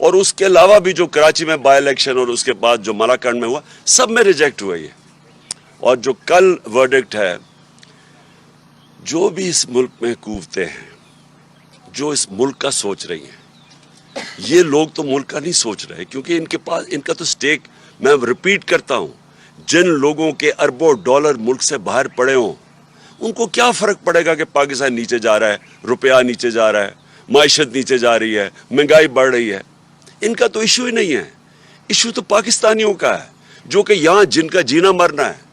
اور اس کے علاوہ بھی جو کراچی میں بائی الیکشن اور اس کے بعد جو مالاکنڈ میں ہوا، سب میں ریجیکٹ ہوا یہ. اور جو کل ورڈکٹ ہے، جو بھی اس ملک میں قوتیں ہیں جو اس ملک کا سوچ رہی ہیں، یہ لوگ تو ملک کا نہیں سوچ رہے، کیونکہ ان کے پاس ان کا تو سٹیک، میں ریپیٹ کرتا ہوں، جن لوگوں کے اربوں ڈالر ملک سے باہر پڑے ہوں ان کو کیا فرق پڑے گا کہ پاکستان نیچے جا رہا ہے، روپیہ نیچے جا رہا ہے، معیشت نیچے جا رہی ہے، مہنگائی بڑھ رہی ہے. ان کا تو ایشو ہی نہیں ہے. ایشو تو پاکستانیوں کا ہے جو کہ یہاں جن کا جینا مرنا ہے،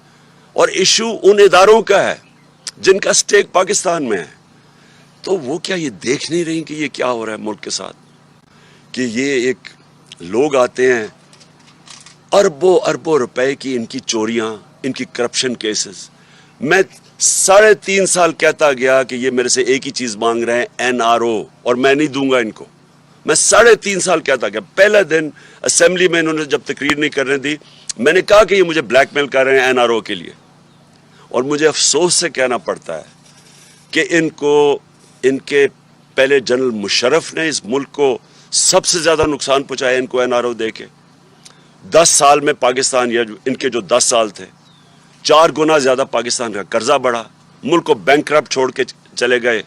اور ایشو ان اداروں کا ہے جن کا سٹیک پاکستان میں ہے. تو وہ کیا یہ دیکھ نہیں رہی کہ یہ کیا ہو رہا ہے ملک کے ساتھ؟ کہ یہ ایک لوگ آتے ہیں، اربوں اربوں روپے کی ان کی چوریاں، ان کی کرپشن کیسز. میں 3.5 سال کہتا گیا کہ یہ میرے سے ایک ہی چیز مانگ رہے ہیں، NRO، اور میں نہیں دوں گا ان کو. میں 3.5 سال کہتا گیا. پہلا دن اسمبلی میں انہوں نے جب تقریر نہیں کرنے دی، میں نے کہا کہ یہ مجھے بلیک میل کر رہے ہیں NRO کے لیے. اور مجھے افسوس سے کہنا پڑتا ہے کہ ان کے پہلے جنرل مشرف نے اس ملک کو سب سے زیادہ نقصان پہنچایا ان کو NRO دے کے. 10 سال میں پاکستان، یا ان کے جو 10 سال تھے، 4 گنا زیادہ پاکستان کا قرضہ بڑھا، ملک کو بینکرپٹ چھوڑ کے چلے گئے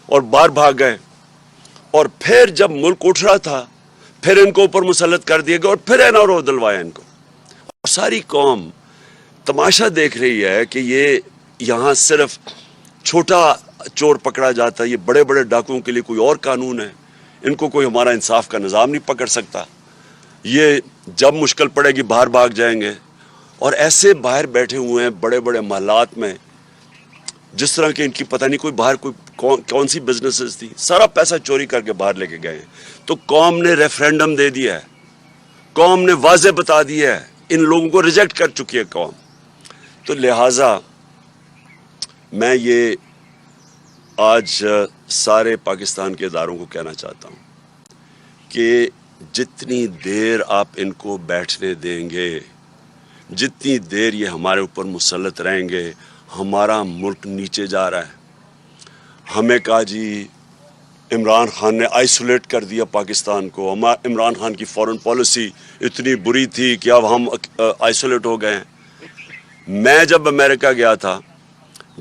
اور باہر بھاگ گئے. اور پھر جب ملک اٹھ رہا تھا پھر ان کو اوپر مسلط کر دیا گیا اور پھر NRO دلوایا ان کو. اور ساری قوم تماشا دیکھ رہی ہے کہ یہ یہاں صرف چھوٹا چور پکڑا جاتا ہے، یہ بڑے بڑے ڈاکوؤں کے لیے کوئی اور قانون ہے، ان کو کوئی ہمارا انصاف کا نظام نہیں پکڑ سکتا. یہ جب مشکل پڑے گی باہر بھاگ جائیں گے. اور ایسے باہر بیٹھے ہوئے ہیں بڑے بڑے محلات میں، جس طرح کہ ان کی پتہ نہیں کوئی باہر کوئی کون سی بزنسز تھی، سارا پیسہ چوری کر کے باہر لے کے گئے ہیں. تو قوم نے ریفرینڈم دے دیا ہے، قوم نے واضح بتا دیا ہے، ان لوگوں کو ریجیکٹ کر چکی ہے قوم. تو لہٰذا میں یہ آج سارے پاکستان کے اداروں کو کہنا چاہتا ہوں کہ جتنی دیر آپ ان کو بیٹھنے دیں گے، جتنی دیر یہ ہمارے اوپر مسلط رہیں گے، ہمارا ملک نیچے جا رہا ہے. ہمیں کہا جی عمران خان نے آئسولیٹ کر دیا پاکستان کو، عمران خان کی فورن پالیسی اتنی بری تھی کہ اب ہم آئسولیٹ ہو گئے ہیں. میں جب امریکہ گیا تھا،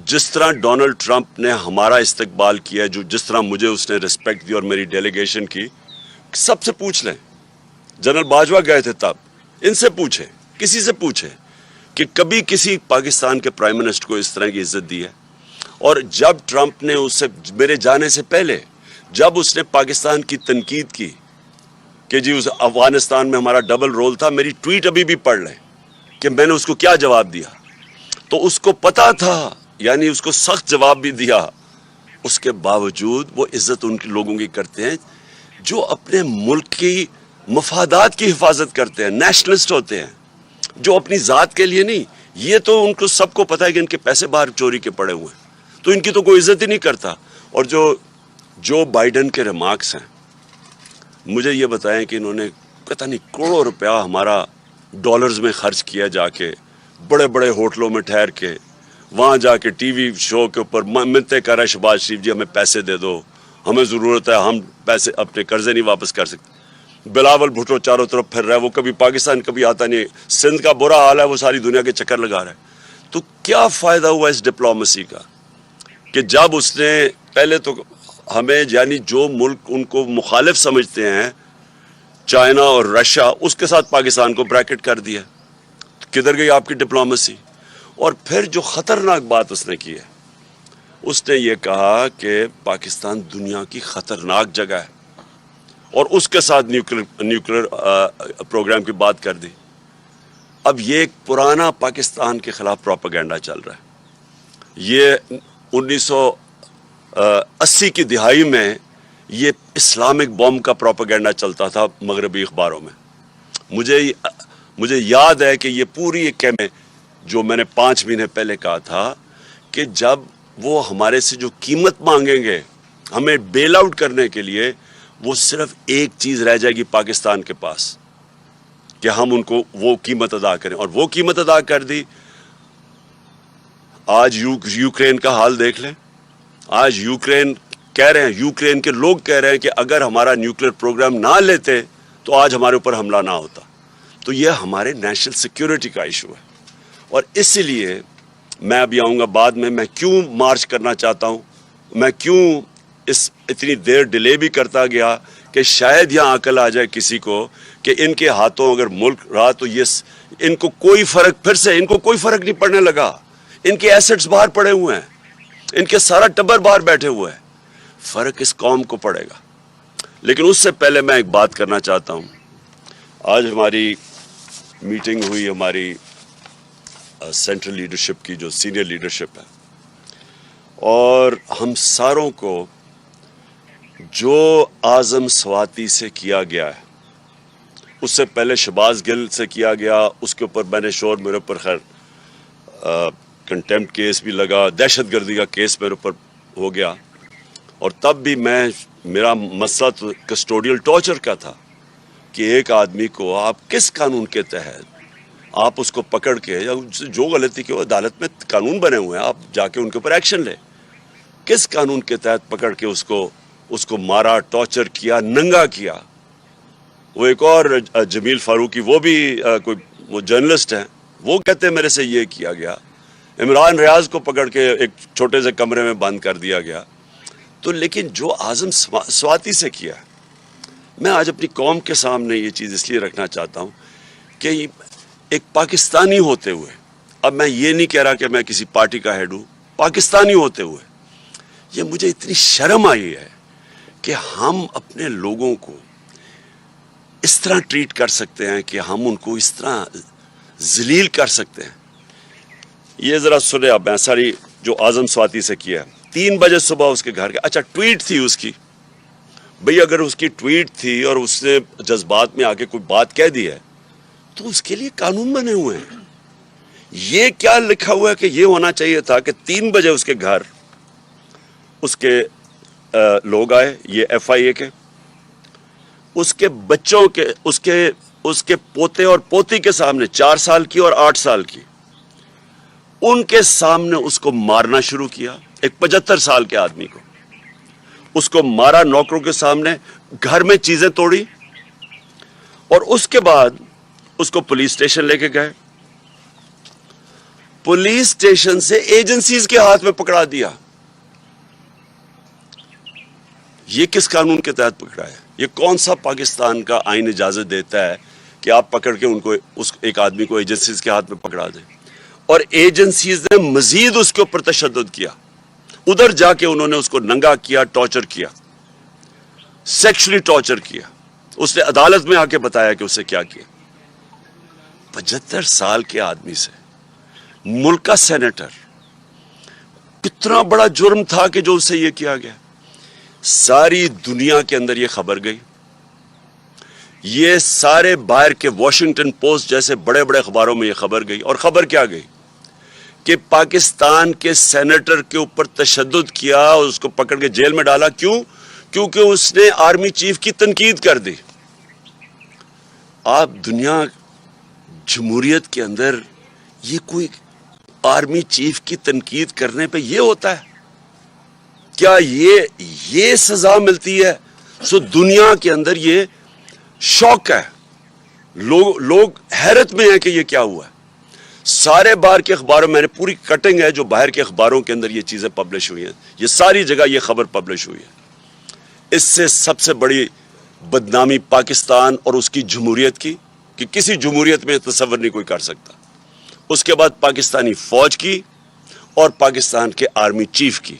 جس طرح ڈونلڈ ٹرمپ نے ہمارا استقبال کیا، جس طرح مجھے اس نے رسپیکٹ دی اور میری ڈیلیگیشن کی، سب سے پوچھ لیں. جنرل باجوہ گئے تھے تب، ان سے پوچھیں، کسی سے پوچھیں کہ کبھی کسی پاکستان کے پرائم منسٹر کو اس طرح کی عزت دی ہے. اور جب ٹرمپ نے اس سے میرے جانے سے پہلے جب اس نے پاکستان کی تنقید کی کہ جی اس افغانستان میں ہمارا ڈبل رول تھا، میری ٹویٹ ابھی بھی پڑھ لیں کہ میں نے اس کو کیا جواب دیا. تو اس کو پتا تھا، یعنی اس کو سخت جواب بھی دیا. اس کے باوجود وہ عزت ان کے لوگوں کی کرتے ہیں جو اپنے ملک کی مفادات کی حفاظت کرتے ہیں، نیشنلسٹ ہوتے ہیں، جو اپنی ذات کے لیے نہیں. یہ تو ان کو سب کو پتا ہے کہ ان کے پیسے باہر چوری کے پڑے ہوئے ہیں، تو ان کی تو کوئی عزت ہی نہیں کرتا. اور جو بائیڈن کے ریمارکس ہیں، مجھے یہ بتائیں کہ انہوں نے پتہ نہیں کروڑوں روپیہ ہمارا ڈالرز میں خرچ کیا، جا کے بڑے بڑے ہوٹلوں میں ٹھہر کے، وہاں جا کے ٹی وی شو کے اوپر منتیں کر رہے شہباز شریف جی ہمیں پیسے دے دو، ہمیں ضرورت ہے، ہم پیسے اپنے قرضے نہیں واپس کر سکتے. بلاول بھٹو چاروں طرف پھر رہا ہے، وہ کبھی پاکستان کبھی آتا نہیں. سندھ کا برا حال ہے، وہ ساری دنیا کے چکر لگا رہا ہے. تو کیا فائدہ ہوا اس ڈپلومیسی کا کہ جب اس نے پہلے تو ہمیں، یعنی جو ملک ان کو مخالف سمجھتے ہیں، چائنا اور رشیا، اس کے ساتھ پاکستان کو بریکٹ کر دیا. کدھر گئی آپ کی ڈپلومیسی؟ اور پھر جو خطرناک بات اس نے کی ہے، اس نے یہ کہا کہ پاکستان دنیا کی خطرناک جگہ ہے، اور اس کے ساتھ نیوکلیر پروگرام کی بات کر دی. اب یہ ایک پرانا پاکستان کے خلاف پروپیگنڈا چل رہا ہے. یہ 1980 کی دہائی میں یہ اسلامک بوم کا پروپیگنڈا چلتا تھا مغربی اخباروں میں. مجھے یاد ہے کہ یہ پوری ایک جو میں نے 5 مہینے پہلے کہا تھا کہ جب وہ ہمارے سے جو قیمت مانگیں گے ہمیں بیل آؤٹ کرنے کے لیے، وہ صرف ایک چیز رہ جائے گی پاکستان کے پاس کہ ہم ان کو وہ قیمت ادا کریں. اور وہ قیمت ادا کر دی. آج یوکرین کا حال دیکھ لیں. آج یوکرین کہہ رہے ہیں، یوکرین کے لوگ کہہ رہے ہیں کہ اگر ہمارا نیوکلیر پروگرام نہ لیتے تو آج ہمارے اوپر حملہ نہ ہوتا. تو یہ ہمارے نیشنل سیکیورٹی کا ایشو ہے. اور اسی لیے میں ابھی آؤں گا بعد میں کیوں مارچ کرنا چاہتا ہوں, میں کیوں اتنی دیر ڈیلے بھی کرتا گیا, کہ شاید یہاں عقل آ جائے کسی کو کہ ان کے ہاتھوں اگر ملک رہا تو یہ ان کو کوئی فرق, پھر سے ان کو کوئی فرق نہیں پڑنے لگا. ان کے ایسٹس باہر پڑے ہوئے ہیں, ان کے سارا ٹبر باہر بیٹھے ہوئے ہیں, فرق اس قوم کو پڑے گا. لیکن اس سے پہلے میں ایک بات کرنا چاہتا ہوں. آج ہماری میٹنگ ہوئی, ہماری سینٹرل لیڈرشپ کی, جو سینئر لیڈرشپ ہے, اور ہم ساروں کو جو اعظم سواتی سے کیا گیا ہے, اس سے پہلے شہباز گل سے کیا گیا, اس کے اوپر میں نے میرے اوپر خیر کنٹیمپٹ کیس بھی لگا, دہشت گردی کا کیس میرے اوپر ہو گیا, اور تب بھی میرا مسئلہ تو کسٹوڈیل ٹارچر کا تھا کہ ایک آدمی کو آپ کس قانون کے تحت آپ اس کو پکڑ کے, یا جو غلطی کی ہو, عدالت میں قانون بنے ہوئے ہیں, آپ جا کے ان کے اوپر ایکشن لیں, کس قانون کے تحت پکڑ کے اس کو مارا, ٹارچر کیا, ننگا کیا. وہ ایک اور جمیل فاروقی, وہ بھی وہ جرنلسٹ ہیں, وہ کہتے ہیں میرے سے یہ کیا گیا. عمران ریاض کو پکڑ کے ایک چھوٹے سے کمرے میں بند کر دیا گیا. تو لیکن جو اعظم سواتی سے کیا, میں آج اپنی قوم کے سامنے یہ چیز اس لیے رکھنا چاہتا ہوں کہ ایک پاکستانی ہوتے ہوئے, اب میں یہ نہیں کہہ رہا کہ میں کسی پارٹی کا ہیڈ ہوں, پاکستانی ہوتے ہوئے یہ مجھے اتنی شرم آئی ہے کہ ہم اپنے لوگوں کو اس طرح ٹریٹ کر سکتے ہیں, کہ ہم ان کو اس طرح ذلیل کر سکتے ہیں. یہ ذرا سنے آپ, میں ساری جو اعظم سواتی سے کیا ہے, 3 بجے صبح اس کے گھر کے, اچھا ٹویٹ تھی اس کی, بھئی اگر اس کی ٹویٹ تھی اور اس نے جذبات میں آ کے کوئی بات کہہ دی ہے تو اس کے لیے قانون بنے ہوئے ہیں. یہ کیا لکھا ہوا ہے کہ یہ ہونا چاہیے تھا کہ 3 بجے اس کے گھر اس کے لوگ آئے, یہ ایف آئی اے کے, اس کے بچوں کے, اس کے پوتے اور پوتی کے سامنے, 4 سال کی اور 8 سال کی, ان کے سامنے اس کو مارنا شروع کیا. ایک 75 سال کے آدمی کو اس کو مارا, نوکروں کے سامنے, گھر میں چیزیں توڑی, اور اس کے بعد اس کو پولیس اسٹیشن لے کے گئے. پولیس اسٹیشن سے ایجنسیز کے ہاتھ میں پکڑا دیا. یہ کس قانون کے تحت پکڑا ہے؟ یہ کون سا پاکستان کا آئین اجازت دیتا ہے کہ آپ پکڑ کے ان کو ایک آدمی کو ایجنسیز کے ہاتھ میں پکڑا دیں؟ اور ایجنسیز نے مزید اس کے اوپر تشدد کیا. ادھر جا کے انہوں نے اس کو ننگا کیا, ٹارچر کیا, سیکشلی ٹارچر کیا. اس نے عدالت میں آ کے بتایا کہ اسے کیا کیا. 75 سال کے آدمی سے, ملک کا سینیٹر, کتنا بڑا جرم تھا کہ جو اس سے یہ کیا گیا. ساری دنیا کے اندر یہ خبر گئی, یہ سارے باہر کے واشنگٹن پوسٹ جیسے بڑے بڑے اخباروں میں یہ خبر گئی. اور خبر کیا گئی کہ پاکستان کے سینیٹر کے اوپر تشدد کیا اور اس کو پکڑ کے جیل میں ڈالا. کیوں؟ کیونکہ اس نے آرمی چیف کی تنقید کر دی. آپ دنیا جمہوریت کے اندر یہ کوئی آرمی چیف کی تنقید کرنے پہ یہ ہوتا ہے کیا؟ یہ سزا ملتی ہے؟ سو دنیا کے اندر یہ شوق ہے, لوگ حیرت میں ہیں کہ یہ کیا ہوا ہے. سارے باہر کے اخباروں, میں نے پوری کٹنگ ہے جو باہر کے اخباروں کے اندر یہ چیزیں پبلش ہوئی ہیں, یہ ساری جگہ یہ خبر پبلش ہوئی ہے. اس سے سب سے بڑی بدنامی پاکستان اور اس کی جمہوریت کی, کہ کسی جمہوریت میں تصور نہیں کوئی کر سکتا. اس کے بعد پاکستانی فوج کی اور پاکستان کے آرمی چیف کی,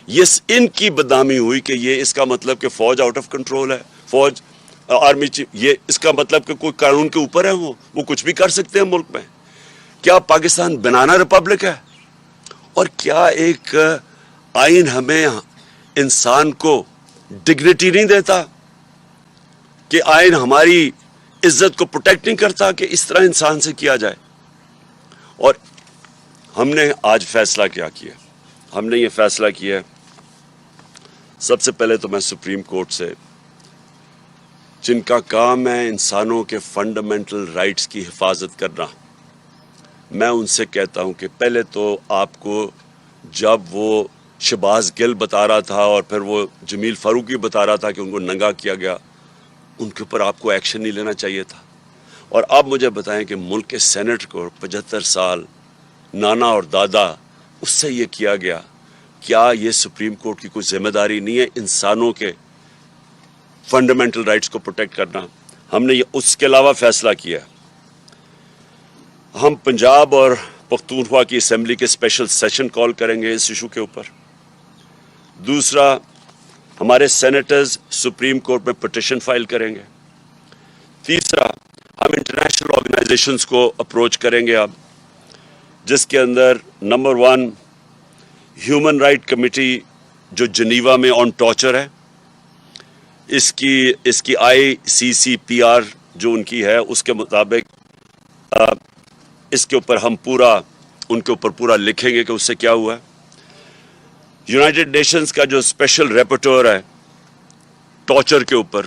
یہ ان کی بدنامی ہوئی کہ یہ اس کا مطلب کہ فوج آؤٹ آف کنٹرول ہے, فوج آرمی چیف, یہ اس کا مطلب کہ کوئی قانون کے اوپر ہے, وہ کچھ بھی کر سکتے ہیں ملک میں. کیا پاکستان بنانا ریپبلک ہے؟ اور کیا ایک آئین ہمیں انسان کو ڈگنیٹی نہیں دیتا؟ کہ آئین ہماری عزت کو پروٹیکٹ نہیں کرتا کہ اس طرح انسان سے کیا جائے؟ اور ہم نے آج فیصلہ کیا کیا؟ ہم نے یہ فیصلہ کیا, سب سے پہلے تو میں سپریم کورٹ سے, جن کا کام ہے انسانوں کے فنڈامنٹل رائٹس کی حفاظت کرنا, میں ان سے کہتا ہوں کہ پہلے تو آپ کو جب وہ شہباز گل بتا رہا تھا اور پھر وہ جمیل فاروقی بتا رہا تھا کہ ان کو ننگا کیا گیا, ان کے اوپر آپ کو ایکشن نہیں لینا چاہیے تھا؟ اور آپ مجھے بتائیں کہ ملک کے سینٹ کو 75 سال نانا اور دادا اس سے یہ کیا گیا، کیا یہ سپریم کورٹ کی کوئی ذمہ داری نہیں ہے انسانوں کے فنڈامنٹل رائٹس کو پروٹیکٹ کرنا؟ ہم نے یہ اس کے علاوہ فیصلہ کیا، ہم پنجاب اور پختونخوا کی اسمبلی کے اسپیشل سیشن کال کریں گے اس ایشو کے اوپر۔ دوسرا، ہمارے سینیٹرز سپریم کورٹ میں پٹیشن فائل کریں گے۔ تیسرا، ہم انٹرنیشنل آرگنائزیشنز کو اپروچ کریں گے اب، جس کے اندر نمبر 1 ہیومن رائٹ کمیٹی جو جنیوا میں آن ٹارچر ہے، اس کی ICCPR جو ان کی ہے اس کے مطابق اس کے اوپر ہم ان کے اوپر پورا لکھیں گے کہ اس سے کیا ہوا ہے۔ یونائٹڈ نیشنز کا جو اسپیشل ریپورٹر ہے ٹارچر کے اوپر،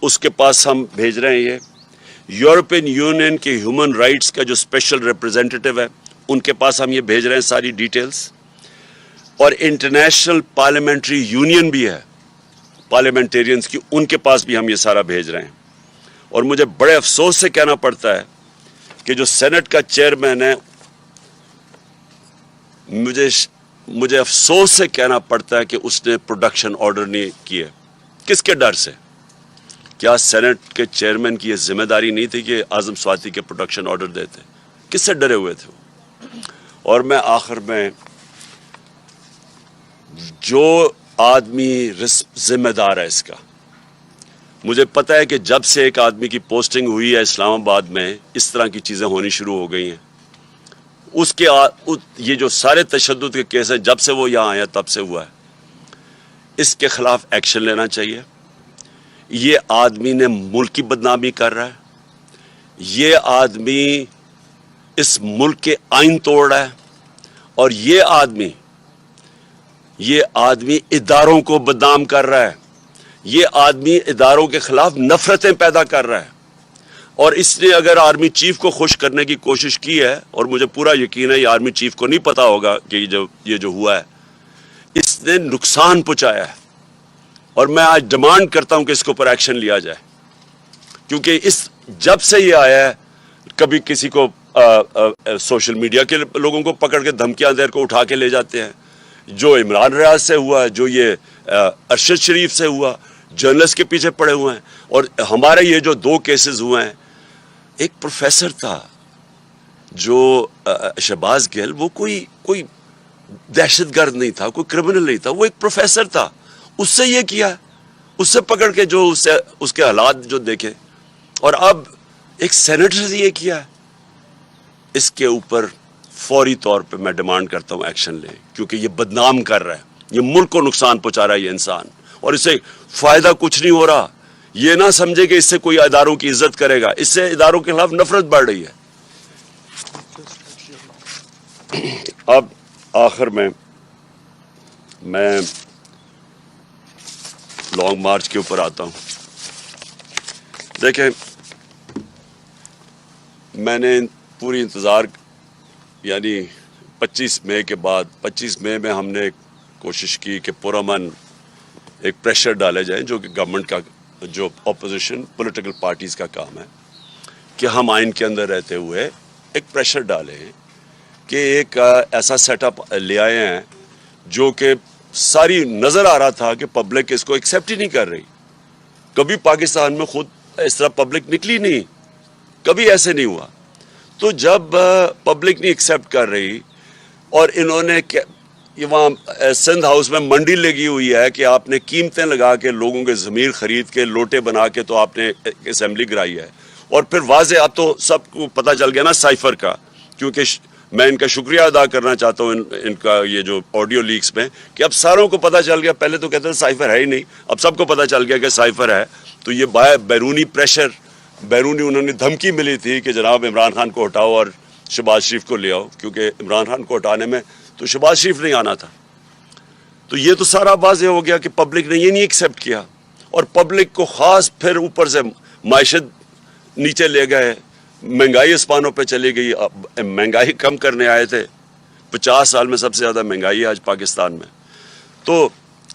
اس کے پاس ہم بھیج رہے ہیں یہ۔ یورپین یونین کے ہیومن رائٹس کا جو اسپیشل ریپرزینٹیٹیو ہے ان کے پاس ہم یہ بھیج رہے ہیں ساری ڈیٹیلز۔ اور انٹرنیشنل پارلیمنٹری یونین بھی ہے پارلیمنٹیرینز کی، ان کے پاس بھی ہم یہ سارا بھیج رہے ہیں۔ اور مجھے بڑے افسوس سے کہنا پڑتا ہے کہ جو سینٹ کا چیئرمین ہے، مجھے افسوس سے کہنا پڑتا ہے کہ اس نے پروڈکشن آرڈر نہیں کیے۔ کس کے ڈر سے؟ کیا سینٹ کے چیئرمین کی یہ ذمہ داری نہیں تھی کہ اعظم سواتی کے پروڈکشن آرڈر دیتے؟ کس سے ڈرے ہوئے تھے وہ؟ اور میں آخر میں، جو آدمی ذمہ دار ہے اس کا، مجھے پتہ ہے کہ جب سے ایک آدمی کی پوسٹنگ ہوئی ہے اسلام آباد میں اس طرح کی چیزیں ہونی شروع ہو گئی ہیں۔ یہ جو سارے تشدد کے کیس ہیں جب سے وہ یہاں آیا تب سے ہوا ہے، اس کے خلاف ایکشن لینا چاہیے۔ یہ آدمی نے ملک کی بدنامی کر رہا ہے، یہ آدمی اس ملک کے آئین توڑ رہا ہے، اور یہ آدمی اداروں کو بدنام کر رہا ہے، یہ آدمی اداروں کے خلاف نفرتیں پیدا کر رہا ہے۔ اور اس نے اگر آرمی چیف کو خوش کرنے کی کوشش کی ہے، اور مجھے پورا یقین ہے یہ آرمی چیف کو نہیں پتا ہوگا کہ یہ جو ہوا ہے، اس نے نقصان پہنچایا ہے۔ اور میں آج ڈیمانڈ کرتا ہوں کہ اس کے اوپر ایکشن لیا جائے، کیونکہ جب سے یہ آیا ہے کبھی کسی کو سوشل میڈیا کے لوگوں کو پکڑ کے دھمکیاں دے کو اٹھا کے لے جاتے ہیں، جو عمران ریاض سے ہوا ہے، جو یہ ارشد شریف سے ہوا، جرنلسٹ کے پیچھے پڑے ہوئے ہیں۔ اور ہمارے یہ جو 2 کیسز ہوئے ہیں، ایک پروفیسر تھا جو شہباز گل، وہ کوئی دہشت گرد نہیں تھا، کوئی کرمنل نہیں تھا، وہ ایک پروفیسر تھا، اس سے یہ کیا، اس سے پکڑ کے جو اس کے حالات جو دیکھے، اور اب ایک سینیٹر سے یہ کیا ہے۔ اس کے اوپر فوری طور پہ میں ڈیمانڈ کرتا ہوں ایکشن لیں، کیونکہ یہ بدنام کر رہا ہے، یہ ملک کو نقصان پہنچا رہا ہے یہ انسان، اور اس سے فائدہ کچھ نہیں ہو رہا۔ یہ نہ سمجھے کہ اس سے کوئی اداروں کی عزت کرے گا، اس سے اداروں کے خلاف نفرت بڑھ رہی ہے۔ اب آخر میں لانگ مارچ کے اوپر آتا ہوں۔ دیکھیں، میں نے پوری انتظار، یعنی 25 مئی کے بعد، 25 مئی میں ہم نے کوشش کی کہ پرامن ایک پریشر ڈالے جائیں، جو کہ گورنمنٹ کا، جو اپوزیشن پولیٹیکل پارٹیز کا کام ہے، کہ ہم آئین کے اندر رہتے ہوئے ایک پریشر ڈالیں کہ ایک ایسا سیٹ اپ لے آئے ہیں جو کہ ساری نظر آ رہا تھا کہ پبلک اس کو ایکسیپٹ ہی نہیں کر رہی۔ کبھی پاکستان میں خود اس طرح پبلک نکلی نہیں، کبھی ایسے نہیں ہوا۔ تو جب پبلک نہیں ایکسیپٹ کر رہی، اور انہوں نے وہاں سندھ ہاؤس میں منڈی لگی ہوئی ہے کہ آپ نے قیمتیں لگا کے لوگوں کے ضمیر خرید کے لوٹے بنا کے تو آپ نے اسمبلی گرائی ہے۔ اور پھر واضح اب تو سب کو پتہ چل گیا نا سائفر کا، کیونکہ میں ان کا شکریہ ادا کرنا چاہتا ہوں ان کا یہ جو آڈیو لیکس میں، کہ اب ساروں کو پتہ چل گیا۔ پہلے تو کہتے ہیں سائفر ہے ہی نہیں، اب سب کو پتہ چل گیا کہ سائفر ہے۔ تو یہ بیرونی پریشر، انہوں نے دھمکی ملی تھی کہ جناب عمران خان کو ہٹاؤ اور شہباز شریف کو لے آؤ، کیونکہ عمران خان کو ہٹانے میں تو شہباز شریف نہیں آنا تھا۔ تو یہ تو سارا واضح ہو گیا کہ پبلک نے یہ نہیں ایکسیپٹ کیا، اور پبلک کو خاص پھر اوپر سے معیشت نیچے لے گئے، مہنگائی اسپانوں پہ چلی گئی۔ مہنگائی کم کرنے آئے تھے، 50 سال میں سب سے زیادہ مہنگائی ہے آج پاکستان میں۔ تو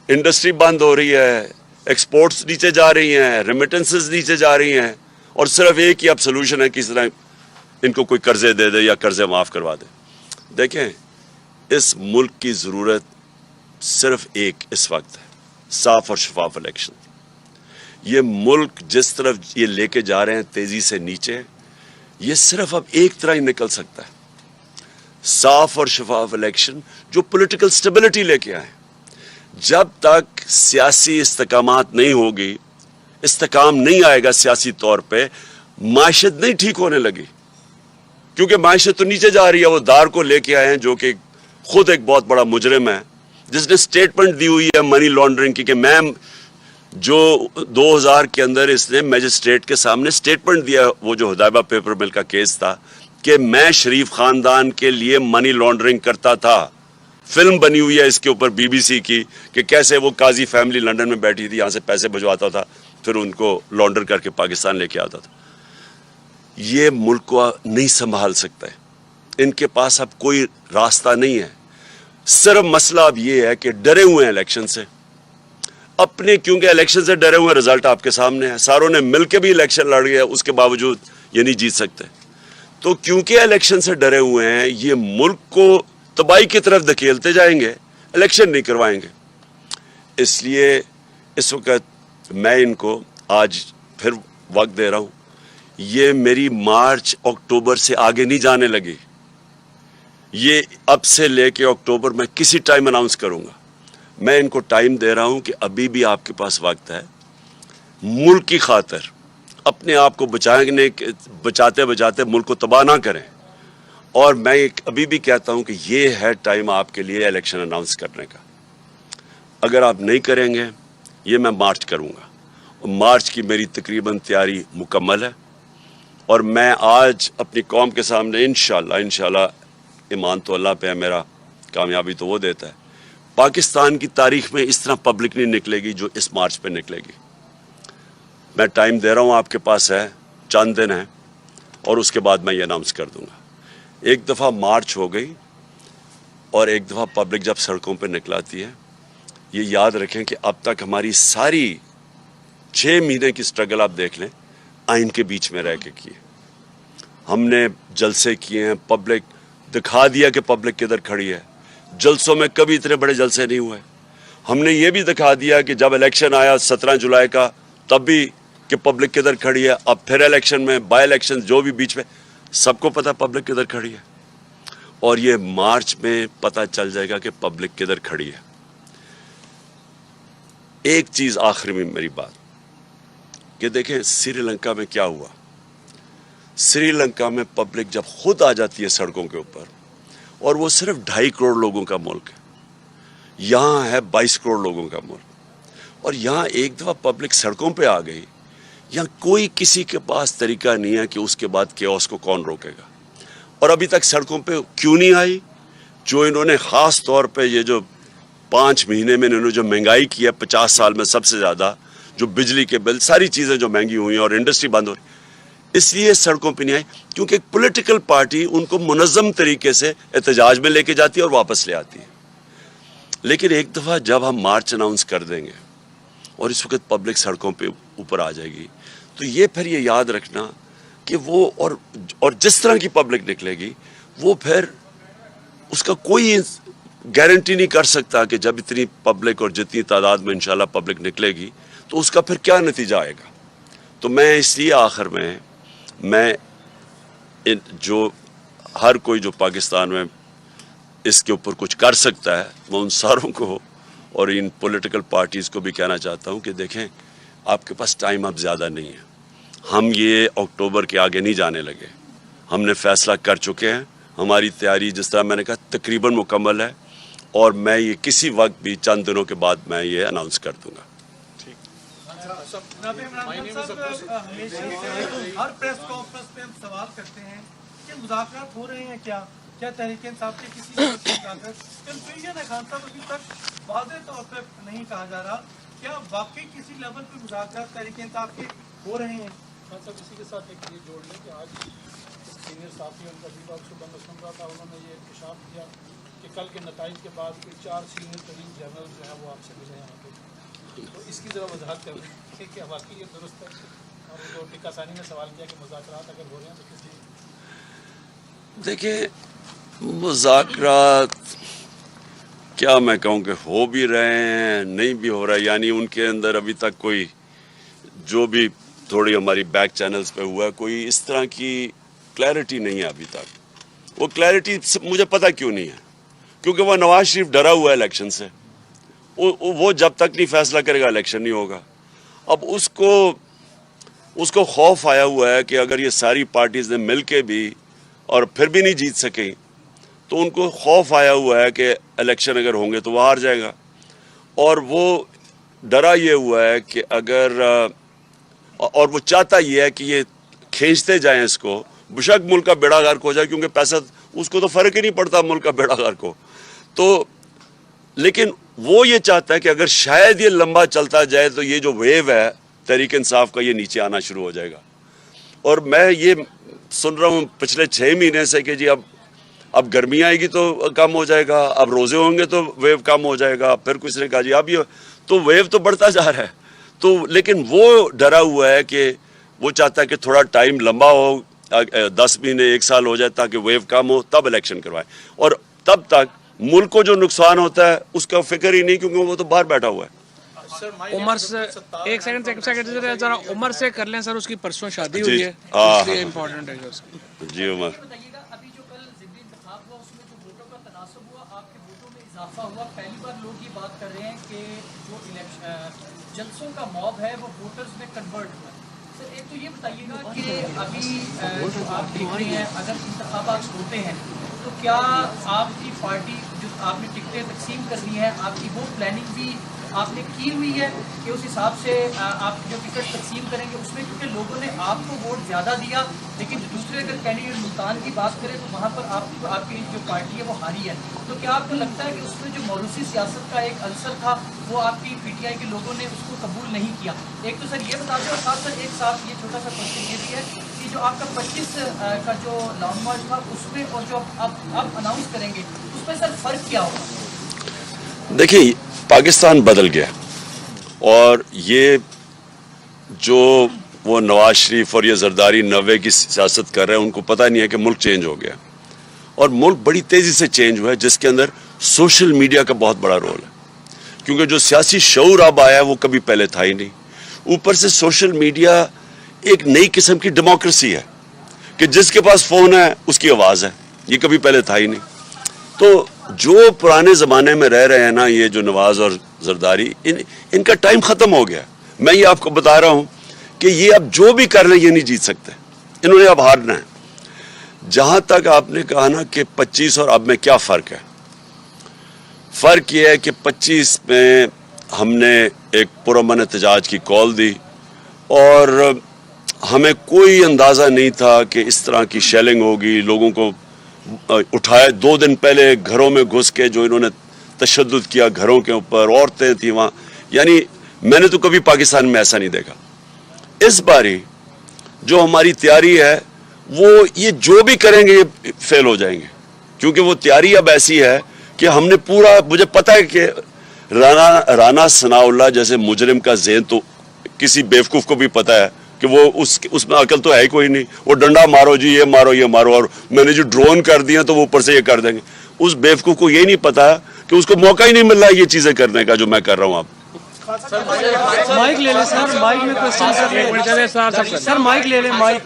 انڈسٹری بند ہو رہی ہے، ایکسپورٹس نیچے جا رہی ہیں, ریمیٹنسز نیچے جا رہی ہیں, اور صرف ایک ہی اب سلوشن ہے کس طرح ان کو کوئی قرضے دے دے یا قرضے معاف کروا دے. دیکھیں, اس ملک کی ضرورت صرف ایک اس وقت ہے, صاف اور شفاف الیکشن. یہ ملک جس طرف یہ لے کے جا رہے ہیں تیزی سے نیچے, یہ صرف اب ایک طرح ہی نکل سکتا ہے, صاف اور شفاف الیکشن جو پولیٹیکل سٹیبلٹی لے کے آئے. جب تک سیاسی استحکامات نہیں ہوگی, استحکام نہیں آئے گا سیاسی طور پہ, معیشت نہیں ٹھیک ہونے لگی, کیونکہ معیشت تو نیچے جا رہی ہے. وہ دار کو لے کے آئے ہیں جو کہ خود ایک بہت بڑا مجرم ہے, جس نے سٹیٹمنٹ دی ہوئی ہے منی لانڈرنگ کی, کہ میں جو 2000 کے اندر اس نے میجسٹریٹ کے سامنے سٹیٹمنٹ دیا, وہ جو ہدایبہ پیپر مل کا کیس تھا, کہ میں شریف خاندان کے لیے منی لانڈرنگ کرتا تھا. فلم بنی ہوئی ہے اس کے اوپر بی بی سی کی, کہ کیسے وہ قاضی فیملی لندن میں بیٹھی تھی, یہاں سے پیسے بھجواتا تھا, پھر ان کو لانڈر کر کے پاکستان لے کے آتا تھا. یہ ملک کو نہیں سنبھال سکتا ہے, ان کے پاس اب کوئی راستہ نہیں ہے. صرف مسئلہ اب یہ ہے کہ ڈرے ہوئے ہیں الیکشن سے اپنے, کیونکہ الیکشن سے ڈرے ہوئے, رزلٹ آپ کے سامنے ہے. ساروں نے مل کے بھی الیکشن لڑ گیا, اس کے باوجود یہ نہیں جیت سکتے. تو کیونکہ الیکشن سے ڈرے ہوئے ہیں, یہ ملک کو تباہی کی طرف دھکیلتے جائیں گے, الیکشن نہیں کروائیں گے. اس لیے اس وقت میں ان کو آج پھر وقت دے رہا ہوں. یہ میری مارچ اکتوبر سے آگے نہیں جانے لگی. یہ اب سے لے کے اکتوبر میں کسی ٹائم اناؤنس کروں گا. میں ان کو ٹائم دے رہا ہوں کہ ابھی بھی آپ کے پاس وقت ہے. ملک کی خاطر اپنے آپ کو بچاتے بچاتے ملک کو تباہ نہ کریں. اور میں ابھی بھی کہتا ہوں کہ یہ ہے ٹائم آپ کے لیے الیکشن اناؤنس کرنے کا. اگر آپ نہیں کریں گے, یہ میں مارچ کروں گا, اور مارچ کی میری تقریباً تیاری مکمل ہے. اور میں آج اپنی قوم کے سامنے انشاءاللہ ایمان تو اللہ پہ ہے میرا, کامیابی تو وہ دیتا ہے, پاکستان کی تاریخ میں اس طرح پبلک نہیں نکلے گی جو اس مارچ پہ نکلے گی. میں ٹائم دے رہا ہوں, آپ کے پاس ہے, چند دن ہیں, اور اس کے بعد میں یہ اناؤنس کر دوں گا. ایک دفعہ مارچ ہو گئی اور ایک دفعہ پبلک جب سڑکوں پہ نکلاتی ہے, یہ یاد رکھیں کہ اب تک ہماری ساری 6 مہینے کی سٹرگل آپ دیکھ لیں, آئین کے بیچ میں رہ کے کیے. ہم نے جلسے کیے ہیں, پبلک دکھا دیا کہ پبلک کدھر کھڑی ہے. جلسوں میں کبھی اتنے بڑے جلسے نہیں ہوئے. ہم نے یہ بھی دکھا دیا کہ جب الیکشن آیا 17 جولائی کا, تب بھی کہ پبلک کدھر کھڑی ہے. اب پھر الیکشن میں, بائی الیکشن جو بھی بیچ میں, سب کو پتہ پبلک کدھر کھڑی ہے. اور یہ مارچ میں پتہ چل جائے گا کہ پبلک کدھر کھڑی ہے. ایک چیز آخری میں میری بات, کہ دیکھیں سری لنکا میں کیا ہوا. سری لنکا میں پبلک جب خود آ جاتی ہے سڑکوں کے اوپر, اور وہ صرف 2.5 کروڑ لوگوں کا ملک ہے, یہاں ہے 22 کروڑ لوگوں کا ملک, اور یہاں ایک دفعہ پبلک سڑکوں پہ آ گئی, یہاں کوئی کسی کے پاس طریقہ نہیں ہے کہ اس کے بعد کیوس کو کون روکے گا. اور ابھی تک سڑکوں پہ کیوں نہیں آئی؟ جو انہوں نے خاص طور پہ یہ جو 5 مہینے میں انہوں نے جو مہنگائی کی ہے 50 سال میں سب سے زیادہ, جو بجلی کے بل, ساری چیزیں جو مہنگی ہوئی ہیں اور انڈسٹری بند ہو رہی, اس لیے سڑکوں پہ نہیں آئی, کیونکہ ایک پولیٹیکل پارٹی ان کو منظم طریقے سے احتجاج میں لے کے جاتی ہے اور واپس لے آتی ہے. لیکن ایک دفعہ جب ہم مارچ اناؤنس کر دیں گے اور اس وقت پبلک سڑکوں پہ اوپر آ جائے گی, تو یہ پھر یہ یاد رکھنا کہ وہ اور جس طرح کی پبلک نکلے گی, وہ پھر اس کا کوئی گارنٹی نہیں کر سکتا کہ جب اتنی پبلک اور جتنی تعداد میں انشاءاللہ پبلک نکلے گی تو اس کا پھر کیا نتیجہ آئے گا. تو میں اس لیے آخر میں جو ہر کوئی جو پاکستان میں اس کے اوپر کچھ کر سکتا ہے, میں ان ساروں کو اور ان پولیٹیکل پارٹیز کو بھی کہنا چاہتا ہوں کہ دیکھیں آپ کے پاس ٹائم اب زیادہ نہیں ہے. ہم یہ اکتوبر کے آگے نہیں جانے لگے, ہم نے فیصلہ کر چکے ہیں. ہماری تیاری جس طرح میں نے کہا تقریباً مکمل ہے, اور میں یہ کسی وقت بھی چند دنوں کے بعد میں یہ اناؤنس کر دوں گا. ہر پریس کانفرنس پہ ہم سوال کرتے ہیں کہ مذاکرات ہو رہے ہیں کیا تحریک انصاف کے کسی مذاکرات, کنفیوژن ہے خان صاحب, ابھی تک واضح طور پہ نہیں کہا جا رہا کیا واقعی کسی لیول پہ مذاکرات تحریک انصاف کے ہو رہے ہیں. خان صاحب اسی کے ساتھ ایک یہ جوڑ لیں کہ آج سینئر صحافی ان کا بھی صبح میں سن رہا تھا, انہوں نے یہ انکشاف کیا کہ کل کے نتائج کے بعد کوئی 4 سینئر ترین جنرل جو ہے وہ آپ سے ملے یہاں پہ. تو اس کی ذرا وضاحت کر دیں کہ کیا واقعی یہ درست ہے؟ اور جو ٹکا ثانی نے سوال کیا کہ مذاکرات اگر ہو رہے ہیں تو کس لیے؟ دیکھیں مذاکرات کیا میں کہوں کہ ہو بھی رہے ہیں نہیں بھی ہو رہا ہے، یعنی ان کے اندر ابھی تک کوئی جو بھی تھوڑی ہماری بیک چینلز پہ ہوا ہے کوئی اس طرح کی کلیئرٹی نہیں ہے ابھی تک. وہ کلیئرٹی مجھے پتہ کیوں نہیں ہے، کیونکہ وہ نواز شریف ڈرا ہوا ہے الیکشن سے. وہ جب تک نہیں فیصلہ کرے گا الیکشن نہیں ہوگا. اب اس کو خوف آیا ہوا ہے کہ اگر یہ ساری پارٹیز نے مل کے بھی اور پھر بھی نہیں جیت سکیں تو ان کو خوف آیا ہوا ہے کہ الیکشن اگر ہوں گے تو وہ ہار جائے گا. اور وہ ڈرا یہ ہوا ہے کہ اگر اور وہ چاہتا یہ ہے کہ یہ کھینچتے جائیں اس کو، بشک ملک کا بیڑا غرق ہو جائے، کیونکہ پیسہ اس کو تو فرق ہی نہیں پڑتا ملک کا بیڑا غرق ہو تو. لیکن وہ یہ چاہتا ہے کہ اگر شاید یہ لمبا چلتا جائے تو یہ جو ویو ہے تحریک انصاف کا یہ نیچے آنا شروع ہو جائے گا. اور میں یہ سن رہا ہوں پچھلے 6 مہینے سے کہ جی اب گرمی آئے گی تو کم ہو جائے گا، اب روزے ہوں گے تو ویو کم ہو جائے گا، پھر کسی نے کہا جی اب یہ تو ویو تو بڑھتا جا رہا ہے. تو لیکن وہ ڈرا ہوا ہے کہ وہ چاہتا ہے کہ تھوڑا ٹائم لمبا ہو، 10 مہینے 1 سال ہو جائے تاکہ ویو کم ہو تب الیکشن کروائے. اور تب تک ملک کو جو نقصان ہوتا ہے اس کا فکر ہی نہیں، کیونکہ وہ تو باہر بیٹھا ہوا ہے. عمر سے ایک سیکنڈ ذرا عمر سے کر لیں سر، اس کی پرسوں شادی جی ہوئی ہے ہاں اس لیے امپورٹنٹ ہے اس کی. جی عمر بتائیے گا ابھی جو کل ضمنی انتخاب ہوا اس میں جو ووٹوں کا تناسب ہوا، آپ کے ووٹوں میں اضافہ ہوا. پہلی بار لوگ یہ بات کر رہے ہیں کہ جو جلسوں کا موب ہے وہ ووٹرز میں کنورٹ ہوا. سر ایک تو یہ بتائیے گا کہ ابھی جو آپ دیکھ رہے ہیں اگر انتخابات ہوتے ہیں تو کیا آپ کی پارٹی جو آپ نے ٹکٹیں تقسیم کرنی ہے آپ کی وہ پلاننگ بھی آپ نے کی ہوئی ہے کہ اس حساب سے آپ جو ٹکٹ تقسیم کریں گے اس میں، کیونکہ لوگوں نے آپ کو ووٹ زیادہ دیا لیکن دوسرے اگر کینڈیڈیٹ ملتان کی بات کریں تو وہاں پر آپ کی جو پارٹی ہے وہ ہاری ہے. تو کیا آپ کو لگتا ہے کہ اس میں جو موروثی سیاست کا ایک عنصر تھا وہ آپ کی پی ٹی آئی کے لوگوں نے اس کو قبول نہیں کیا؟ ایک تو سر یہ بتا دیں، اور ساتھ سر ایک ساتھ یہ چھوٹا سا کوشچن یہ بھی ہے کہ جو آپ کا 25 کا جو لانگ مارچ تھا اس میں اور جو آپ اناؤنس کریں گے اس میں سر فرق کیا ہوگا؟ دیکھیں پاکستان بدل گیا، اور یہ جو وہ نواز شریف اور یہ زرداری 90 کی سیاست کر رہے ہیں ان کو پتہ نہیں ہے کہ ملک چینج ہو گیا. اور ملک بڑی تیزی سے چینج ہوا ہے جس کے اندر سوشل میڈیا کا بہت بڑا رول ہے، کیونکہ جو سیاسی شعور اب آیا ہے وہ کبھی پہلے تھا ہی نہیں. اوپر سے سوشل میڈیا ایک نئی قسم کی ڈیموکریسی ہے کہ جس کے پاس فون ہے اس کی آواز ہے، یہ کبھی پہلے تھا ہی نہیں. تو جو پرانے زمانے میں رہ رہے ہیں نا یہ جو نواز اور زرداری ان کا ٹائم ختم ہو گیا. میں یہ آپ کو بتا رہا ہوں کہ یہ اب جو بھی کر لیں یہ نہیں جیت سکتے، انہوں نے اب ہارنا ہے. جہاں تک آپ نے کہا نا کہ 25 اور اب میں کیا فرق ہے، فرق یہ ہے کہ 25 میں ہم نے ایک پرامن احتجاج کی کال دی اور ہمیں کوئی اندازہ نہیں تھا کہ اس طرح کی شیلنگ ہوگی. لوگوں کو اٹھائے 2 دن پہلے گھروں میں گھس کے جو انہوں نے تشدد کیا گھروں کے اوپر، عورتیں تھیں وہاں، یعنی میں نے تو کبھی پاکستان میں ایسا نہیں دیکھا. اس باری جو ہماری تیاری ہے وہ یہ جو بھی کریں گے یہ فیل ہو جائیں گے، کیونکہ وہ تیاری اب ایسی ہے کہ ہم نے پورا، مجھے پتا ہے کہ رانا ثناء اللہ جیسے مجرم کا ذہن تو کسی بیوقوف کو بھی پتا ہے کہ وہ اس میں عقل تو ہے ہی کوئی نہیں. وہ ڈنڈا مارو جی، یہ مارو یہ مارو، اور میں نے جو ڈرون کر دیا تو وہ اوپر سے یہ کر دیں گے. اس بیوقوف کو یہ نہیں پتا کہ اس کو موقع ہی نہیں مل رہا یہ چیزیں کرنے کا جو میں کر رہا ہوں. اب مائک لے لیں سر، مائک میں کوشچن سر مائک لے لیں، مائک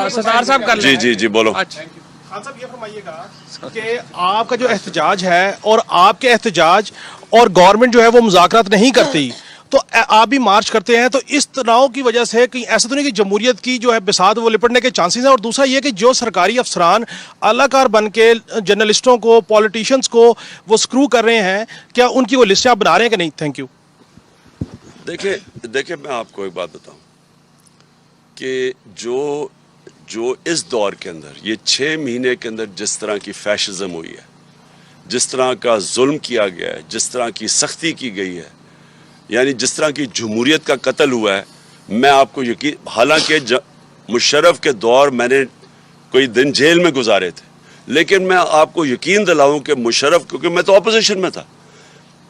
ستار صاحب کر لیں. جی بولو. خان صاحب یہ فرمائیے گا کہ آپ کا جو احتجاج ہے اور آپ کے احتجاج اور گورنمنٹ جو ہے وہ مذاکرات نہیں کرتی تو آپ بھی مارچ کرتے ہیں، تو اس تناؤ کی وجہ سے کہیں ایسا تو نہیں کہ جمہوریت کی جو ہے بساط وہ لپٹنے کے چانسز ہیں؟ اور دوسرا یہ کہ جو سرکاری افسران اعلی کار بن کے جرنلسٹوں کو، پولیٹیشنز کو وہ سکرو کر رہے ہیں، کیا ان کی وہ لسٹیں آپ بنا رہے ہیں کہ نہیں؟ Thank you. دیکھیں میں آپ کو ایک بات بتاؤں کہ جو اس دور کے اندر یہ 6 مہینے کے اندر جس طرح کی فیشزم ہوئی ہے، جس طرح کا ظلم کیا گیا ہے، جس طرح کی سختی کی گئی ہے، یعنی جس طرح کی جمہوریت کا قتل ہوا ہے، میں آپ کو یقین، حالانکہ مشرف کے دور میں نے کوئی دن جیل میں گزارے تھے، لیکن میں آپ کو یقین دلاؤں کہ مشرف، کیونکہ میں تو اپوزیشن میں تھا،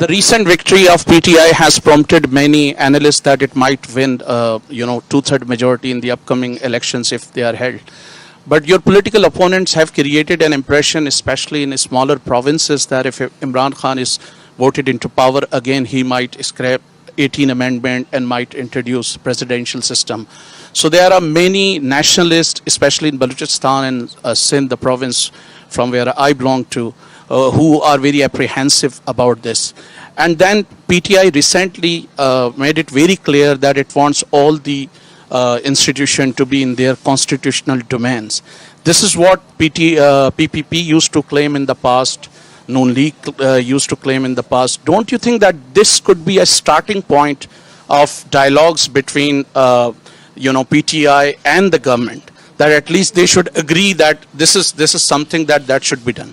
The recent victory of PTI has prompted many analysts that it might win, two-third majority in the upcoming elections if they are held. But your political opponents have created an impression, especially in smaller provinces, that if Imran Khan is voted into power again, he might scrap 18 amendment and might introduce presidential system. So there are many nationalists, especially in Balochistan and Sindh, the province from where I belong to, who are very apprehensive about this. And then PTI recently made it very clear that it wants all the institution to be in their constitutional domains. This is what PPP used to claim in the past, Noon League used to claim in the past. Don't you think that this could be a starting point of dialogues between PTI and the government, that at least they should agree that this is something that should be done?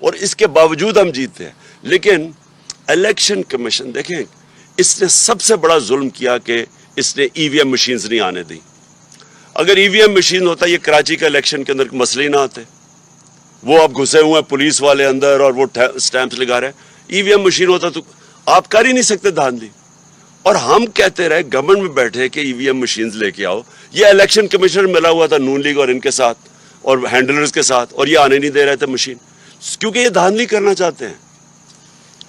اور اس کے باوجود ہم جیتے ہیں. لیکن election commission دیکھیں, اس نے سب سے بڑا ظلم کیا کہ اس نے ای وی ایم مشینز نہیں آنے دی. اگر ای وی ایم مشین ہوتا یہ کراچی کا الیکشن کے اندر مسئلے ہی نہ آتے. وہ اب گھسے ہوئے ہیں پولیس والے اندر اور وہ سٹیمپس لگا رہے ہیں. ای وی ایم مشین ہوتا تو آپ کر ہی نہیں سکتے دھاندلی. اور ہم کہتے رہے گورنمنٹ میں بیٹھے کہ ای وی ایم مشینز لے کے آؤ. یہ الیکشن کمیشنر ملا ہوا تھا نون لیگ اور ان کے ساتھ اور ہینڈلرز کے ساتھ, اور یہ آنے نہیں دے رہے تھے مشین, کیونکہ یہ دھاندلی کرنا چاہتے ہیں.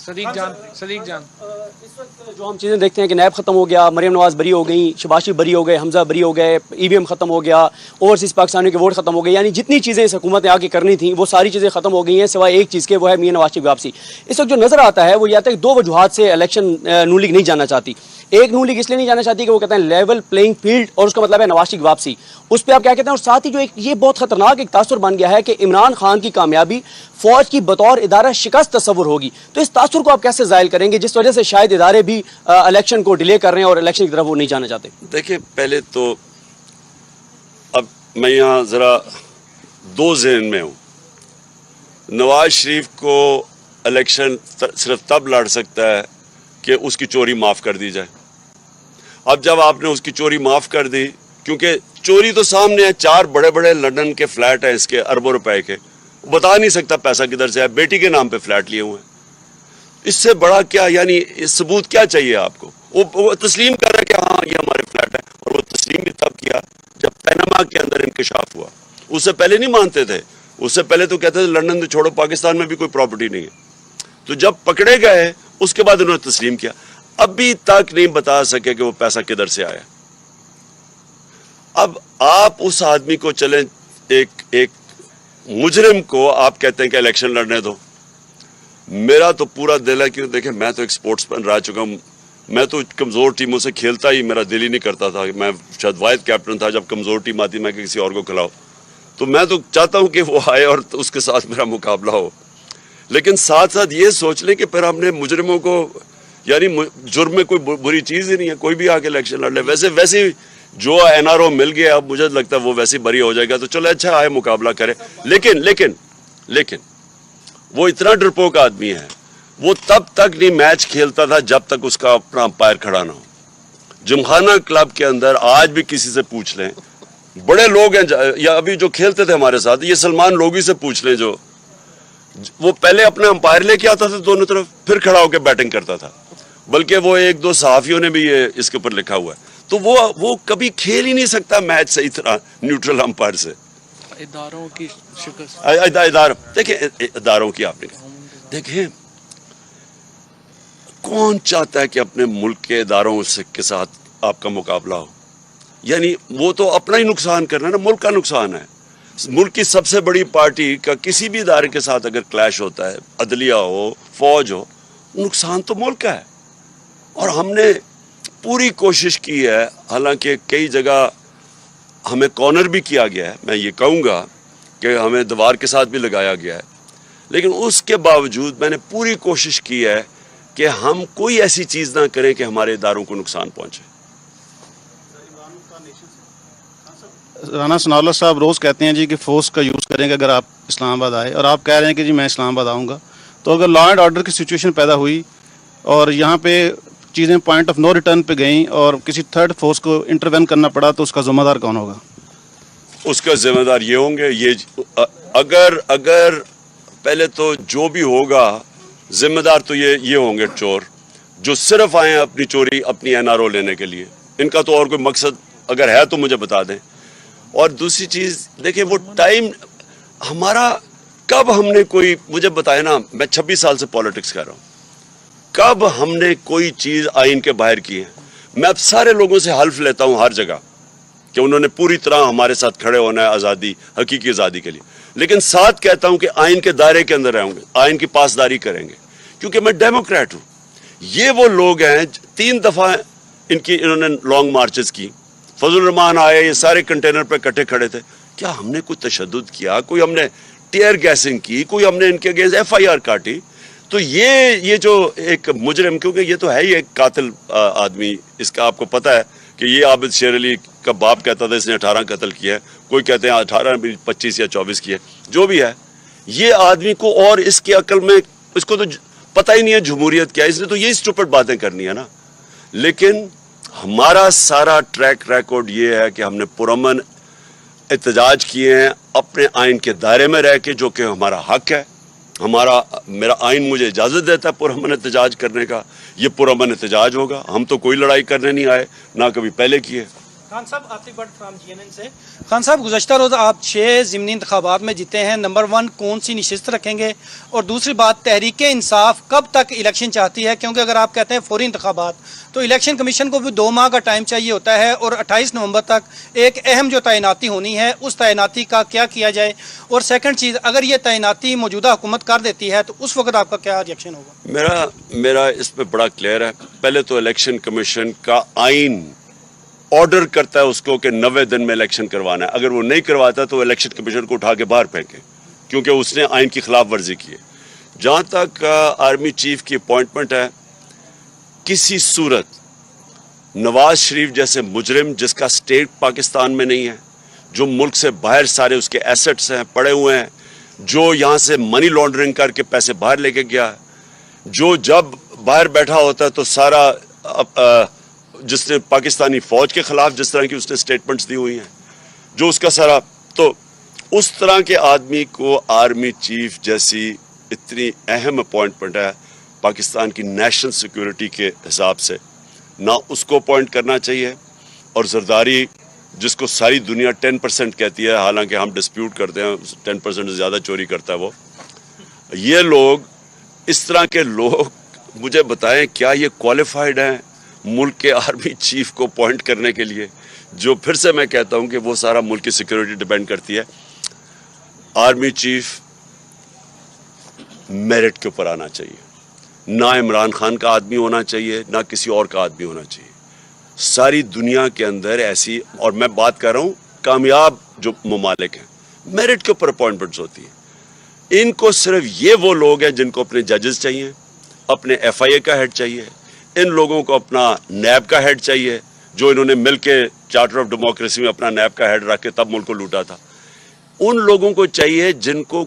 صدیق جان اس وقت جو ہم چیزیں دیکھتے ہیں کہ نیب ختم ہو گیا, مریم نواز بری ہو گئی, شباز شریف بری ہو گئے, حمزہ بری ہو گئے, ای وی ایم ختم ہو گیا, اوورسیز پاکستانیوں کے ووٹ ختم ہو گئے, یعنی جتنی چیزیں اس حکومت نے آگے کرنی تھیں وہ ساری چیزیں ختم ہو گئی ہیں سوائے ایک چیز کے, وہ ہے میاں نواز شریف واپسی. اس وقت جو نظر آتا ہے وہ یہ آتا ہے کہ دو وجوہات سے الیکشن نون لیگ نہیں جانا چاہتی. ایک نون لیگ اس لیے نہیں جانا چاہتی کہ وہ کہتے ہیں لیول پلینگ فیلڈ, اور اس کا مطلب ہے نواز شریف واپسی. اس پہ آپ کیا کہتے ہیں؟ اور ساتھ ہی جو ایک یہ بہت خطرناک ایک تاثر بن گیا ہے کہ عمران خان کی کامیابی فوج کی بطور ادارہ شکست تصور ہوگی. تو اس تاثر کو آپ کیسے زائل کریں گے جس وجہ سے شاید ادارے بھی الیکشن کو ڈیلے کر رہے ہیں اور الیکشن کی طرف وہ نہیں جانا چاہتے؟ دیکھیں پہلے تو اب میں یہاں ذرا دو ذہن میں ہوں. نواز شریف کو الیکشن صرف تب لڑ سکتا ہے کہ اس کی چوری معاف کر دی جائے. اب جب آپ نے اس کی چوری معاف کر دی, کیونکہ چوری تو سامنے ہے, 4 بڑے بڑے لندن کے فلیٹ ہیں اس کے اربوں روپے کے, بتا نہیں سکتا پیسہ کدھر سے ہے, بیٹی کے نام پہ فلیٹ لیے ہوئے ہیں. اس سے بڑا کیا, یعنی ثبوت کیا چاہیے آپ کو؟ وہ تسلیم کر رہا ہے کہ ہاں یہ ہمارے فلیٹ ہے, اور وہ تسلیم بھی تب کیا جب پیناما کے اندر انکشاف ہوا. اس سے پہلے نہیں مانتے تھے, اس سے پہلے تو کہتے تھے لندن تو چھوڑو, پاکستان میں بھی کوئی پراپرٹی نہیں ہے. تو جب پکڑے گئے اس کے بعد انہوں نے تسلیم کیا. ابھی تک نہیں بتا سکے کہ وہ پیسہ کدھر سے آیا. اب آپ اس آدمی کو چلیں, ایک مجرم کو آپ کہتے ہیں کہ الیکشن لڑنے دو. میرا تو پورا دل ہے, کیوں دیکھیں میں تو ایک سپورٹس مین رہ چکا ہوں, میں تو کمزور ٹیموں سے کھیلتا ہی میرا دل ہی نہیں کرتا تھا. میں شاید واحد کیپٹن تھا جب کمزور ٹیم آتی میں کسی اور کو کھلاؤ. تو میں تو چاہتا ہوں کہ وہ آئے اور اس کے ساتھ میرا مقابلہ ہو, لیکن ساتھ ساتھ یہ سوچ لیں کہ پھر ہم نے مجرموں کو, یعنی جرم میں کوئی بری چیز ہی نہیں ہے, کوئی بھی آ کے الیکشن لڑ لے. ویسے جو این آر او مل گیا, اب مجھے لگتا ہے وہ ویسے بری ہو جائے گا, تو چلو اچھا آئے مقابلہ کرے. لیکن وہ اتنا ڈرپوک آدمی ہے, وہ تب تک نہیں میچ کھیلتا تھا جب تک اس کا اپنا امپائر کھڑا نہ ہو. جمخانہ کلب کے اندر آج بھی کسی سے پوچھ لیں, بڑے لوگ ہیں یا ابھی جو کھیلتے تھے ہمارے ساتھ, یہ سلمان لوگی سے پوچھ لیں, جو وہ پہلے اپنا امپائر لے کے آتا تھا دونوں طرف, پھر کھڑا ہو کے بیٹنگ کرتا تھا. بلکہ وہ 1-2 صحافیوں نے بھی یہ اس کے اوپر لکھا ہوا ہے. تو وہ کبھی کھیل ہی نہیں سکتا میچ صحیح طرح نیوٹرل امپائر سے. اداروں کی شکست, دیکھیں اداروں کی آپ نے دیکھیں, کون چاہتا ہے کہ اپنے ملک کے اداروں کے ساتھ آپ کا مقابلہ ہو؟ یعنی وہ تو اپنا ہی نقصان کرنا ہے نا, ملک کا نقصان ہے. ملک کی سب سے بڑی پارٹی کا کسی بھی ادارے کے ساتھ اگر کلیش ہوتا ہے, عدلیہ ہو, فوج ہو, نقصان تو ملک کا ہے. اور ہم نے پوری کوشش کی ہے, حالانکہ کئی جگہ ہمیں کارنر بھی کیا گیا ہے, میں یہ کہوں گا کہ ہمیں دیوار کے ساتھ بھی لگایا گیا ہے, لیکن اس کے باوجود میں نے پوری کوشش کی ہے کہ ہم کوئی ایسی چیز نہ کریں کہ ہمارے اداروں کو نقصان پہنچے. رانا ثناءاللہ صاحب روز کہتے ہیں جی کہ فورس کا یوز کریں گے اگر آپ اسلام آباد آئے, اور آپ کہہ رہے ہیں کہ جی میں اسلام آباد آؤں گا. تو اگر لا اینڈ آرڈر کی سچویشن پیدا ہوئی اور یہاں پہ چیزیں پوائنٹ آف نو ریٹرن پہ گئیں اور کسی تھرڈ فورس کو انٹروین کرنا پڑا, تو اس کا ذمہ دار کون ہوگا؟ اس کا ذمہ دار یہ ہوں گے, یہ اگر پہلے تو جو بھی ہوگا ذمہ دار تو یہ ہوں گے چور, جو صرف آئے ہیں اپنی چوری, اپنی این آر او لینے کے لیے. ان کا تو اور کوئی مقصد اگر ہے تو مجھے بتا دیں. اور دوسری چیز دیکھیں, وہ ٹائم ہمارا کب ہم نے کوئی, مجھے بتائے نا, میں 26 سال سے پالیٹکس کر رہا ہوں, کب ہم نے کوئی چیز آئین کے باہر کی ہے؟ میں اب سارے لوگوں سے حلف لیتا ہوں ہر جگہ کہ انہوں نے پوری طرح ہمارے ساتھ کھڑے ہونا ہے آزادی, حقیقی آزادی کے لیے, لیکن ساتھ کہتا ہوں کہ آئین کے دائرے کے اندر رہیں گے, آئین کی پاسداری کریں گے, کیونکہ میں ڈیموکریٹ ہوں. یہ وہ لوگ ہیں 3 دفعہ انہوں نے لانگ مارچز کی, فضل الرحمان آئے, یہ سارے کنٹینر پہ کٹھے کھڑے تھے. کیا ہم نے کوئی تشدد کیا؟ کوئی ہم نے ٹیئر گیسنگ کی؟ کوئی ہم نے ان کے اگینسٹ ایف آئی آر کاٹی؟ تو یہ جو ایک مجرم, کیونکہ یہ تو ہے ہی ایک قاتل آدمی, اس کا آپ کو پتہ ہے کہ یہ عابد شیر علی کا باپ کہتا تھا اس نے 18 قتل کیا ہے, کوئی کہتے ہیں 18 25 یا 24 کیا ہے, جو بھی ہے, یہ آدمی کو اور اس کی عقل میں اس کو تو پتہ ہی نہیں ہے جمہوریت کیا ہے, اس نے تو یہی اسٹوپڈ باتیں کرنی ہے نا. لیکن ہمارا سارا ٹریک ریکارڈ یہ ہے کہ ہم نے پرامن احتجاج کیے ہیں اپنے آئین کے دائرے میں رہ کے, جو کہ ہمارا حق ہے. میرا آئین مجھے اجازت دیتا ہے پرامن احتجاج کرنے کا. یہ پرامن احتجاج ہوگا. ہم تو کوئی لڑائی کرنے نہیں آئے, نہ کبھی پہلے کیے. خان صاحب عاطف بٹ فرام GNN سے. خان صاحب گزشتہ روز آپ 6 ضمنی انتخابات میں جیتے ہیں. نمبر 1 کون سی نشست رکھیں گے؟ اور دوسری بات, تحریک انصاف کب تک الیکشن چاہتی ہے؟ کیونکہ اگر آپ کہتے ہیں فوری انتخابات تو الیکشن کمیشن کو بھی 2 ماہ کا ٹائم چاہیے ہوتا ہے, اور 28 نومبر تک ایک اہم جو تعیناتی ہونی ہے اس تعیناتی کا کیا کیا جائے؟ اور سیکنڈ چیز, اگر یہ تعیناتی موجودہ حکومت کر دیتی ہے تو اس وقت آپ کا کیا ریئیکشن ہوگا؟ میرا اس پہ بڑا کلیئر ہے. پہلے تو الیکشن کمیشن کا آئین آرڈر کرتا ہے اس کو کہ 90 دن میں الیکشن کروانا ہے. اگر وہ نہیں کرواتا تو الیکشن کمیشن کو اٹھا کے باہر پھینکے, کیونکہ اس نے آئین کی خلاف ورزی کی ہے. جہاں تک آرمی چیف کی اپوائنٹمنٹ ہے, کسی صورت نواز شریف جیسے مجرم جس کا سٹیٹ پاکستان میں نہیں ہے, جو ملک سے باہر سارے اس کے ایسٹس ہیں پڑے ہوئے ہیں, جو یہاں سے منی لانڈرنگ کر کے پیسے باہر لے کے گیا ہے, جو جب باہر بیٹھا ہوتا ہے تو سارا جس نے پاکستانی فوج کے خلاف جس طرح کی اس نے سٹیٹمنٹس دی ہوئی ہیں, جو اس کا سارا, تو اس طرح کے آدمی کو آرمی چیف جیسی اتنی اہم اپوائنٹمنٹ ہے پاکستان کی نیشنل سیکیورٹی کے حساب سے, نہ اس کو اپوائنٹ کرنا چاہیے. اور زرداری جس کو ساری دنیا 10% کہتی ہے, حالانکہ ہم ڈسپیوٹ کرتے ہیں 10% سے زیادہ چوری کرتا ہے وہ. یہ لوگ, اس طرح کے لوگ مجھے بتائیں کیا یہ کوالیفائڈ ہیں ملک کے آرمی چیف کو اپوائنٹ کرنے کے لیے؟ جو پھر سے میں کہتا ہوں کہ وہ سارا ملک کی سیکیورٹی ڈیپینڈ کرتی ہے. آرمی چیف میرٹ کے اوپر آنا چاہیے, نہ عمران خان کا آدمی ہونا چاہیے نہ کسی اور کا آدمی ہونا چاہیے. ساری دنیا کے اندر ایسی, اور میں بات کر رہا ہوں کامیاب جو ممالک ہیں, میرٹ کے اوپر اپوائنٹمنٹس ہوتی ہیں. ان کو صرف یہ وہ لوگ ہیں جن کو اپنے ججز چاہیے, اپنے FIA کا ہیڈ چاہیے, ان لوگوں کو اپنا نیب کا ہیڈ چاہیے, جو انہوں نے مل کے چارٹر آف ڈیموکریسی میں اپنا نیب کا ہیڈ رکھ کے تب ملک کو لوٹا تھا. ان لوگوں کو چاہیے جن کو